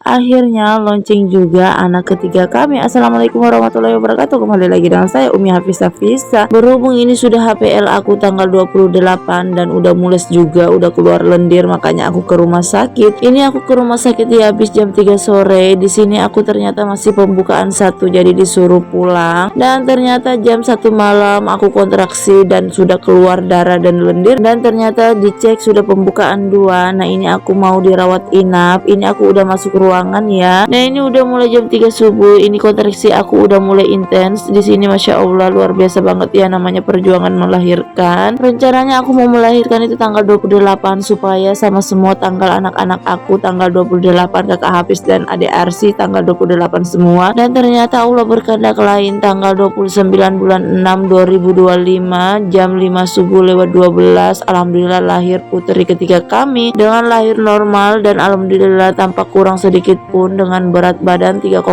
akhirnya lonceng juga anak ketiga kami. Assalamualaikum warahmatullahi wabarakatuh. Kembali lagi dengan saya Umi Hafizah Fisa. Berhubung ini sudah HPL aku tanggal 28 dan udah mules juga, udah keluar lendir, makanya aku ke rumah sakit. Ini aku ke rumah sakit ya habis jam 3 sore. Di sini aku ternyata masih pembukaan 1, jadi disuruh pulang. Dan ternyata jam 1 malam aku kontraksi dan sudah keluar darah dan lendir, dan ternyata dicek sudah pembukaan 2. Nah, ini aku mau dirawat inap. Ini aku udah masuk ruangan ya. Nah, ini udah mulai jam 3 subuh. Ini kontraksi aku udah mulai intens. Di sini Masya Allah luar biasa banget ya, namanya perjuangan melahirkan. Rencananya aku mau melahirkan itu tanggal 28 supaya sama semua tanggal anak-anak aku tanggal 28, kakak Hafiz dan adik Arsi tanggal 28 semua. Dan ternyata Allah berkehendak lain, tanggal 29 bulan 6 2025 jam 5 subuh lewat 12 alhamdulillah lahir putri ketiga kami dengan lahir normal dan alhamdulillah tanpa kurang sedikit pun, dengan berat badan 3,5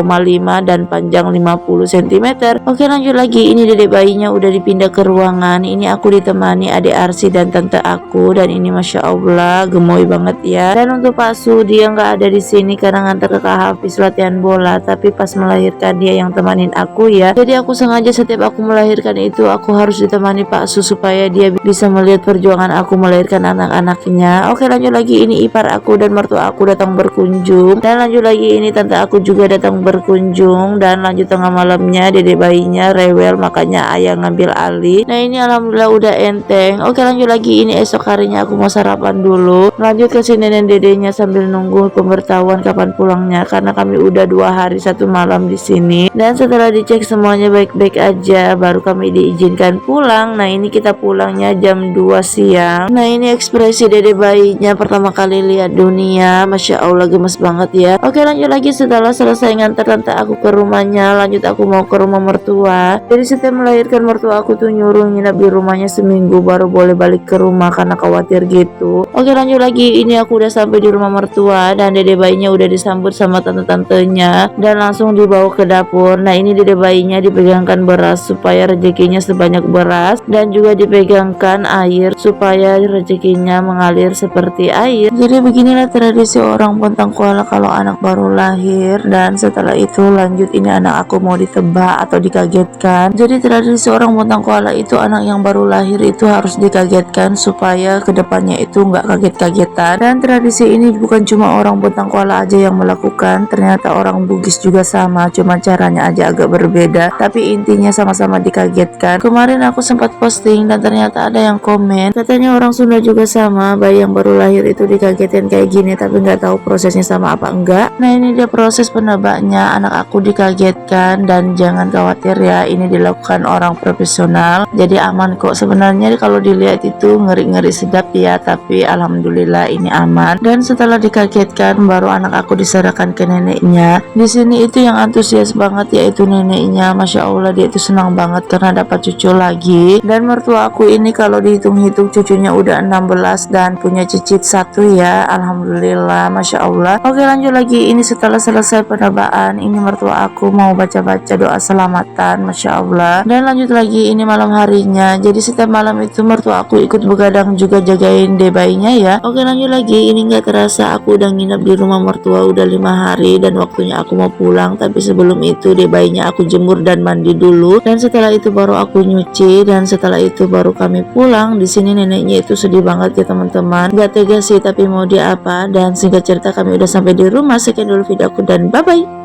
dan panjang 50 cm. Oke, lanjut lagi. Ini dedek bayinya udah dipindah ke ruangan. Ini aku ditemani adik Arsi dan tante aku, dan ini Masya Allah gemoy banget ya. Dan untuk Pak Su, dia nggak ada di sini karena ngantar kakak Hafiz latihan bola, tapi pas melahirkan dia yang temanin aku ya. Jadi aku sengaja setiap aku melahirkan itu aku harus ditemani Pak Su supaya dia bisa melihat perjuangan aku melahirkan anak-anaknya. Oke, lanjut lagi. Ini ipar aku dan mertua aku datang berkunjung, dan lanjut lagi ini tante aku juga datang berkunjung. Dan lanjut tengah malamnya dedek bayinya rewel, makanya ayah ngambil alih. Nah, ini alhamdulillah udah enteng. Oke, lanjut lagi. Ini esok harinya aku mau sarapan dulu, lanjut ke si nenek dedenya sambil nunggu pemberitahuan kapan pulangnya, karena kami udah 2 hari 1 malam di sini. Dan setelah dicek semuanya baik-baik aja, baru kami diizinkan pulang. Nah, ini kita pulangnya jam 2 siang. Nah, ini ekspresi dedek bayinya pertama kali lihat dunia, Masya Allah gemes banget ya. Oke, lanjut lagi. Setelah selesai ngantar tante aku ke rumahnya, lanjut aku mau ke rumah mertua. Jadi setiap melahirkan mertua aku tuh nyuruh nginap di rumahnya seminggu baru boleh balik ke rumah karena khawatir gitu. Oke, lanjut lagi. Ini aku udah sampai di rumah mertua dan dedek bayinya udah disambut sama tante-tantenya dan langsung dibawa ke dapur. Nah, ini dedek bayinya dipegangkan beras supaya rezekinya sebanyak beras, dan juga dipegangkan air supaya rezekinya mengalir seperti air. Jadi beginilah tradisi orang Bontang Kuala kalau anak baru lahir. Dan setelah itu lanjut, ini anak aku mau ditebak atau dikagetkan. Jadi tradisi orang Bontang Kuala itu anak yang baru lahir itu harus dikagetkan supaya kedepannya itu nggak kaget-kagetan. Dan tradisi ini bukan cuma orang Bontang Kuala aja yang melakukan, ternyata orang Bugis juga sama, cuma caranya aja agak berbeda, tapi intinya sama-sama dikagetkan. Kemarin aku sempat posting dan ternyata ada yang komen, katanya orang Sunda juga sama, bayi yang baru lahir itu dikagetin kayak gini, tapi nggak tahu prosesnya sama apa enggak. Nah, ini dia proses penebaknya, anak aku dikagetkan, dan jangan khawatir ya, ini dilakukan orang profesional, jadi aman kok. Sebenarnya kalau dilihat itu ngeri-ngeri sedap ya, tapi alhamdulillah ini aman. Dan setelah dikagetkan baru anak aku diserahkan ke neneknya. Di sini itu yang antusias banget yaitu neneknya, Masya Allah dia itu senang banget karena dapat cucu lagi. Dan mertua aku ini kalau dihitung-hitung cucunya udah 16 dan punya cicit 1 ya, alhamdulillah Masya Allah. Oke, lanjut lagi. Ini setelah selesai penebaan, ini mertua aku mau baca-baca doa selamatan, Masya Allah. Dan lanjut lagi, ini malam harinya, jadi setiap malam itu mertua aku ikut begadang juga jagain bayinya ya. Oke, lanjut lagi. Ini gak terasa aku udah nginep di rumah mertua udah 5 hari dan waktunya aku mau pulang, tapi sebelum itu bayinya aku jemur dan mandi dulu, dan setelah itu baru aku nyuci, dan setelah itu baru kami pulang. Di sini neneknya itu sedih banget ya teman-teman, gak tega sih tapi mau dia apa. Dan singkat cerita kami udah sampai di rumah. Sekian dulu video aku dan bye bye.